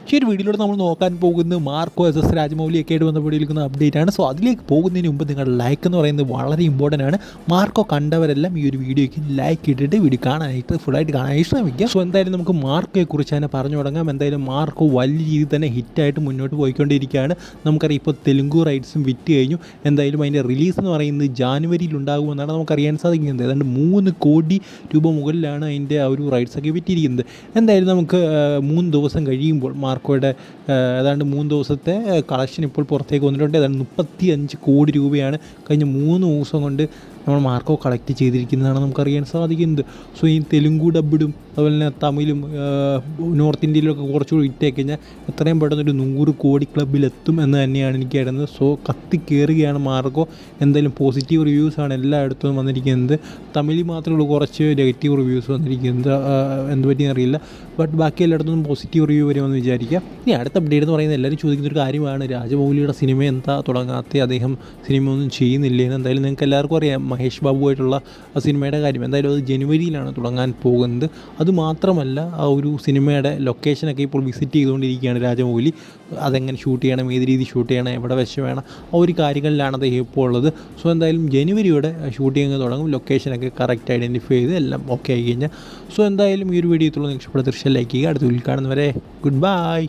പക്ഷേ ഒരു വീഡിയോയിലൂടെ നമ്മൾ നോക്കാൻ പോകുന്നത് മാർക്കോ എസ് രാജമൗലിയൊക്കെ ആയിട്ട് ബന്ധപ്പെട്ടിരിക്കുന്ന അപ്ഡേറ്റ് ആണ്. സോ അതിലേക്ക് പോകുന്നതിന് മുമ്പ് നിങ്ങളുടെ ലൈക്ക് എന്ന് പറയുന്നത് വളരെ ഇമ്പോർട്ടൻ്റ് ആണ്. മാർക്കോ കണ്ടവരെല്ലാം ഈ ഒരു വീഡിയോയ്ക്ക് ലൈക്ക് ഇട്ടിട്ട് വീഡിയോ കാണാനായിട്ട് ഫുള്ളായിട്ട് കാണാനായിട്ട് ശ്രമിക്കുക. സോ എന്തായാലും നമുക്ക് മാർക്കോയെക്കുറിച്ച് തന്നെ പറഞ്ഞു തുടങ്ങാം. എന്തായാലും മാർക്കോ വലിയ രീതിയിൽ തന്നെ ഹിറ്റായിട്ട് മുന്നോട്ട് പോയിക്കൊണ്ടിരിക്കുകയാണ്. നമുക്കറിയാം ഇപ്പോൾ തെലുങ്കു റൈറ്റ്സും വിറ്റ് കഴിഞ്ഞു. എന്തായാലും അതിൻ്റെ റിലീസ് എന്ന് പറയുന്നത് ജാനുവരിയിൽ ഉണ്ടാകുമെന്നാണ് നമുക്കറിയാൻ സാധിക്കുന്നത്. ഏതാണ്ട് 3 കോടി രൂപ മുകളിലാണ് അതിൻ്റെ ആ ഒരു റൈറ്റ്സൊക്കെ വിറ്റിരിക്കുന്നത്. എന്തായാലും നമുക്ക് 3 ദിവസം കഴിയുമ്പോൾ മാർക്കോയുടെ ഏതാണ്ട് 3 ദിവസത്തെ കളക്ഷൻ ഇപ്പോൾ പുറത്തേക്ക് വന്നിട്ടുണ്ട്. ഏതാണ്ട് 35 കോടി രൂപയാണ് കഴിഞ്ഞ 3 ദിവസം കൊണ്ട് നമ്മൾ മാർക്കോ കളക്ട് ചെയ്തിരിക്കുന്നതാണ് നമുക്കറിയാൻ സാധിക്കുന്നത്. സോ ഈ തെലുങ്കു ഡബ്ബിടും അതുപോലെ തന്നെ തമിഴും നോർത്ത് ഇന്ത്യയിലൊക്കെ കുറച്ചുകൂടി ഇട്ടേക്ക് കഴിഞ്ഞാൽ എത്രയും പെട്ടെന്നൊരു 100 കോടി ക്ലബ്ബിലെത്തും എന്ന് തന്നെയാണ് എനിക്ക് കരുതുന്നത്. സോ കത്തിക്കയറുകയാണ് മാർക്കോ. എന്തായാലും പോസിറ്റീവ് റിവ്യൂസാണ് എല്ലായിടത്തും വന്നിരിക്കുന്നത്. തമിഴിൽ മാത്രമേ ഉള്ളൂ കുറച്ച് നെഗറ്റീവ് റിവ്യൂസ് വന്നിരിക്കുന്നത്. എന്ത് പറ്റിയെന്ന് അറിയില്ല. ബട്ട് ബാക്കി എല്ലായിടത്തും പോസിറ്റീവ് റിവ്യൂ വരുമെന്ന് വിചാരിക്കാം. ഇനി അടുത്ത അപ്ഡേറ്റ് എന്ന് പറയുന്നത് എല്ലാവരും ചോദിക്കുന്നൊരു കാര്യമാണ്, രാജമൗലിയുടെ സിനിമ എന്താ തുടങ്ങാത്ത, അദ്ദേഹം സിനിമ ഒന്നും ചെയ്യുന്നില്ലേന്ന്. എന്തായാലും നിങ്ങൾക്ക് എല്ലാവർക്കും അറിയാം മഹേഷ് ബാബുവായിട്ടുള്ള ആ സിനിമയുടെ കാര്യം. എന്തായാലും അത് ജനുവരിയിലാണ് തുടങ്ങാൻ പോകുന്നത്. അതുമാത്രമല്ല ആ ഒരു സിനിമയുടെ ലൊക്കേഷനൊക്കെ ഇപ്പോൾ വിസിറ്റ് ചെയ്തുകൊണ്ടിരിക്കുകയാണ് രാജമൗലി. അതെങ്ങനെ ഷൂട്ട് ചെയ്യണം, ഏത് രീതി ഷൂട്ട് ചെയ്യണം, എവിടെ വെച്ച് വേണം, ആ ഒരു കാര്യങ്ങളിലാണ് അദ്ദേഹം ഇപ്പോൾ ഉള്ളത്. സോ എന്തായാലും ജനുവരിയുടെ ഷൂട്ടിങ് തുടങ്ങും. ലൊക്കേഷനൊക്കെ കറക്റ്റ് ഐഡൻറ്റിഫൈ ചെയ്ത് എല്ലാം ഓക്കെ ആയി കഴിഞ്ഞാൽ. സോ എന്തായാലും ഈ ഒരു വീഡിയോ നിങ്ങൾക്ക് ഇഷ്ടപ്പെടുന്ന ദൃശ്യം ലൈക്ക് ചെയ്യുക. അടുത്ത വീഡിയോയിൽ കാണുന്നവരെ ഗുഡ് ബൈ.